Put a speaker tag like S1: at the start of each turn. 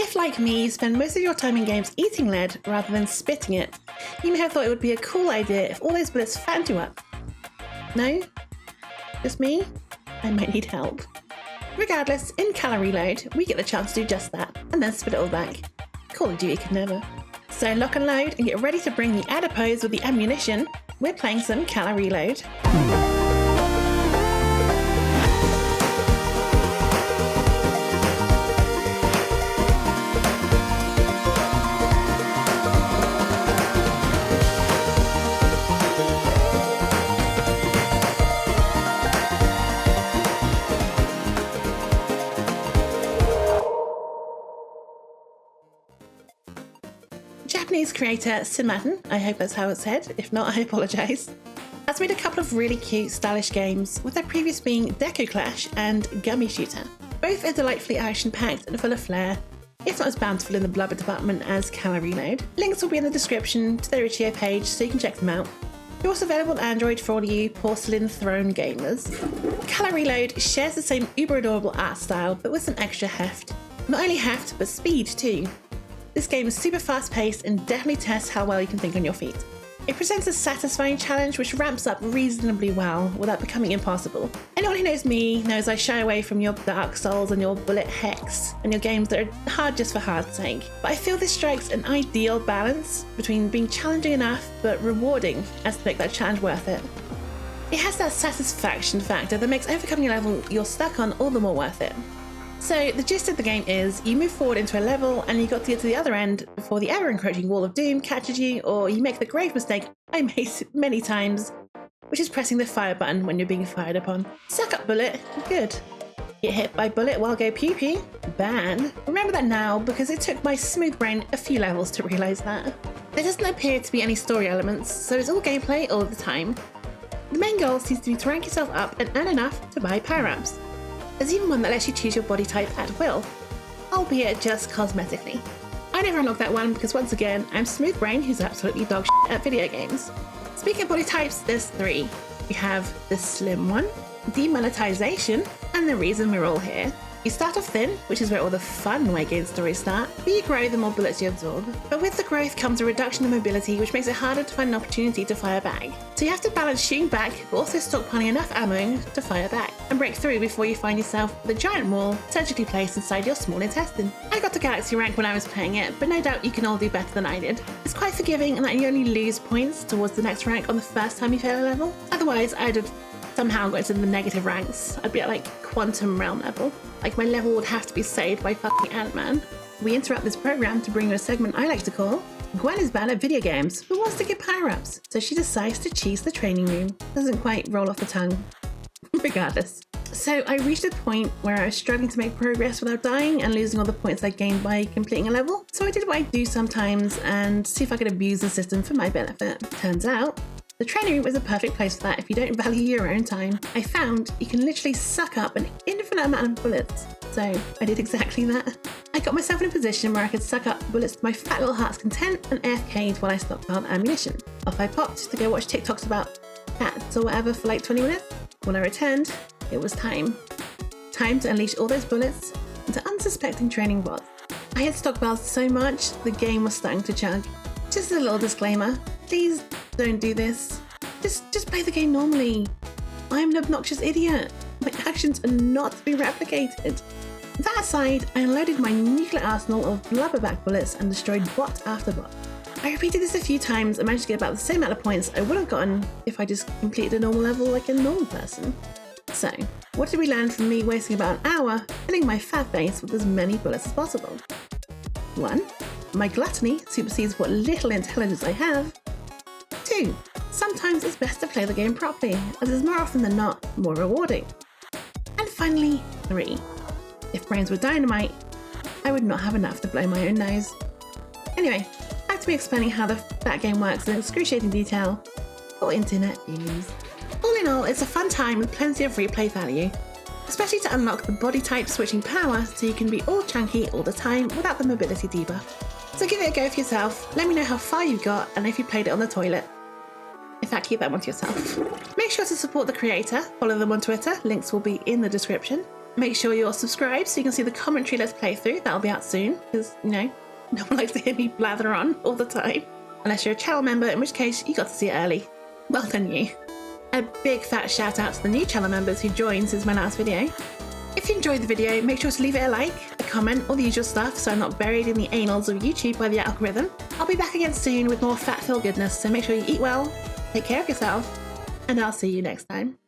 S1: If, like me, you spend most of your time in games eating lead rather than spitting it, you may have thought it would be a cool idea if all those bullets fattened you up. No? Just me? I might need help. Regardless, in Caloreload, we get the chance to do just that, and then spit it all back. Call of Duty could never. So lock and load and get ready to bring the adipose with the ammunition. We're playing some Caloreload. Japanese creator Simatten, I hope that's how it's said, if not I apologise, has made a couple of really cute, stylish games, with their previous being Deku Clash and Gummy Shooter. Both are delightfully action-packed and full of flair, if not as bountiful in the blubber department as Caloreload. Links will be in the description to their itch.io page so you can check them out. They're also available on Android for all you porcelain throne gamers. Caloreload shares the same uber adorable art style, but with some extra heft. Not only heft, but speed too. This game is super fast-paced and definitely tests how well you can think on your feet. It presents a satisfying challenge which ramps up reasonably well without becoming impossible. Anyone who knows me knows I shy away from your Dark Souls and your bullet hex and your games that are hard just for hard's sake. But I feel this strikes an ideal balance between being challenging enough but rewarding as to make that challenge worth it. It has that satisfaction factor that makes overcoming a level you're stuck on all the more worth it. So the gist of the game is you move forward into a level and you got to get to the other end before the ever-encroaching wall of doom catches you, or you make the grave mistake I made many times, which is pressing the fire button when you're being fired upon. Suck up, bullet. Good. Get hit by bullet while go pew pew. Bad. Remember that now because it took my smooth brain a few levels to realise that. There doesn't appear to be any story elements, so it's all gameplay all the time. The main goal seems to be to rank yourself up and earn enough to buy power-ups. There's even one that lets you choose your body type at will, albeit just cosmetically. I never unlocked that one because once again, I'm smooth brain who's absolutely dog shit at video games. Speaking of body types, there's three. We have the slim one, demonetization, and the reason we're all here. You start off thin, which is where all the fun weight gain stories start, but you grow the more bullets you absorb. But with the growth comes a reduction in mobility, which makes it harder to find an opportunity to fire back. So you have to balance shooting back, but also stockpiling enough ammo to fire back, and break through before you find yourself with a giant wall surgically placed inside your small intestine. I got to Galaxy rank when I was playing it, but no doubt you can all do better than I did. It's quite forgiving in that you only lose points towards the next rank on the first time you fail a level. Otherwise, I'd have somehow got into the negative ranks. I'd be at like quantum realm level. Like my level would have to be saved by fucking Ant-Man. We interrupt this program to bring you a segment I like to call Gwen is bad at video games but wants to get power-ups, so she decides to cheese the training room. Doesn't quite roll off the tongue. Regardless. So I reached a point where I was struggling to make progress without dying and losing all the points I gained by completing a level. So I did what I do sometimes and see if I could abuse the system for my benefit. Turns out, the training room is a perfect place for that if you don't value your own time. I found you can literally suck up an infinite amount of bullets. So I did exactly that. I got myself in a position where I could suck up bullets to my fat little heart's content and AFK'd while I stockpiled ammunition. Off I popped to go watch TikToks about cats or whatever for like 20 minutes. When I returned, it was time. Time to unleash all those bullets into unsuspecting training bots. I had stockpiled so much, the game was starting to chug. Just a little disclaimer, please don't do this. Just play the game normally. I'm an obnoxious idiot. My actions are not to be replicated. That aside, I unloaded my nuclear arsenal of blubberback bullets and destroyed bot after bot. I repeated this a few times and managed to get about the same amount of points I would have gotten if I just completed a normal level like a normal person. So, what did we learn from me wasting about an hour filling my fat face with as many bullets as possible? 1. My gluttony supersedes what little intelligence I have. 2. Sometimes it's best to play the game properly, as it's more often than not more rewarding. And finally, 3. If brains were dynamite, I would not have enough to blow my own nose. Anyway, back to me explaining how that game works in excruciating detail for internet views. All in all, it's a fun time with plenty of replay value, especially to unlock the body type switching power so you can be all chunky all the time without the mobility debuff. So give it a go for yourself, let me know how far you got and if you played it on the toilet. In fact, keep that one to yourself. Make sure to support the creator, follow them on Twitter, links will be in the description. Make sure you're subscribed so you can see the commentary let's play through. That'll be out soon, because, you know, no one likes to hear me blather on all the time. Unless you're a channel member, in which case you got to see it early. Well done you. A big fat shout out to the new channel members who joined since my last video. If you enjoyed the video, make sure to leave it a like, a comment, all the usual stuff so I'm not buried in the annals of YouTube by the algorithm. I'll be back again soon with more fat-filled goodness, so make sure you eat well, take care of yourself, and I'll see you next time.